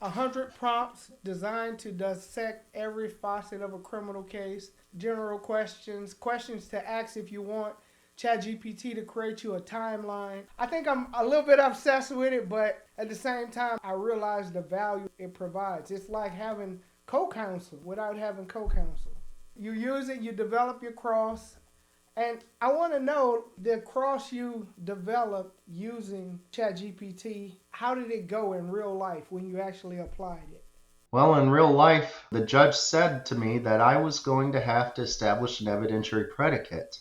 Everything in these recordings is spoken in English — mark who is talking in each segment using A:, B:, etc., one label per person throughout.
A: 100 prompts designed to dissect every facet of a criminal case, general questions, questions to ask if you want ChatGPT to create you a timeline. I think I'm a little bit obsessed with it, but at the same time, I realize the value it provides. It's like having co-counsel without having co-counsel. You use it, you develop your cross, and I want to know the cross you developed using ChatGPT. How did it go in real life when you actually applied it?
B: Well, in real life, the judge said to me that I was going to have to establish an evidentiary predicate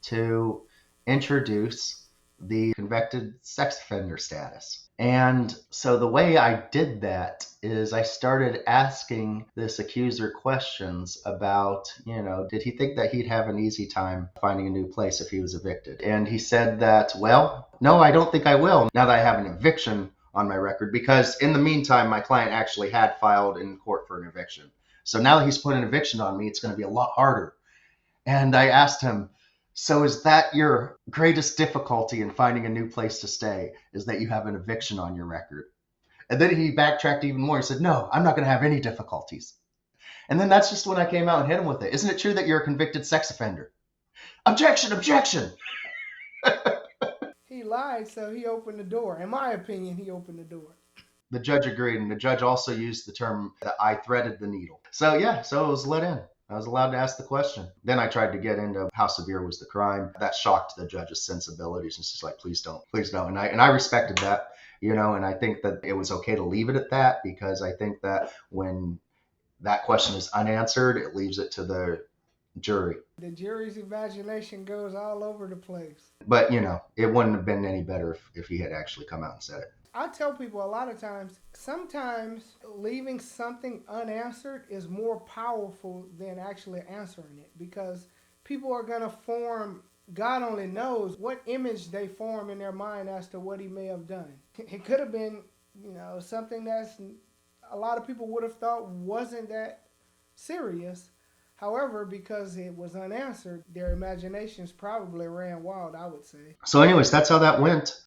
B: to introduce the convicted sex offender status. And so the way I did that is I started asking this accuser questions about, did he think that he'd have an easy time finding a new place if he was evicted? And he said that, well, no, I don't think I will now that I have an eviction on my record, because in the meantime, my client actually had filed in court for an eviction. So now that he's put an eviction on me, it's going to be a lot harder. And I asked him, so is that your greatest difficulty in finding a new place to stay, is that you have an eviction on your record? And then he backtracked even more. He said, no, I'm not going to have any difficulties. And then that's just when I came out and hit him with it. Isn't it true that you're a convicted sex offender? Objection, objection.
A: He lied, so he opened the door. In my opinion, he opened the door.
B: The judge agreed, and the judge also used the term that I threaded the needle. So it was let in. I was allowed to ask the question. Then I tried to get into how severe was the crime. That shocked the judge's sensibilities. And she's like, please don't. And I respected that, and I think that it was okay to leave it at that, because I think that when that question is unanswered, it leaves it to the jury.
A: The jury's imagination goes all over the place.
B: But, it wouldn't have been any better if he had actually come out and said it.
A: I tell people a lot of times, sometimes leaving something unanswered is more powerful than actually answering it, because people are going to form, God only knows what image they form in their mind as to what he may have done. It could have been, something that's a lot of people would have thought wasn't that serious. However, because it was unanswered, their imaginations probably ran wild, I would say.
B: So anyways, that's how that went.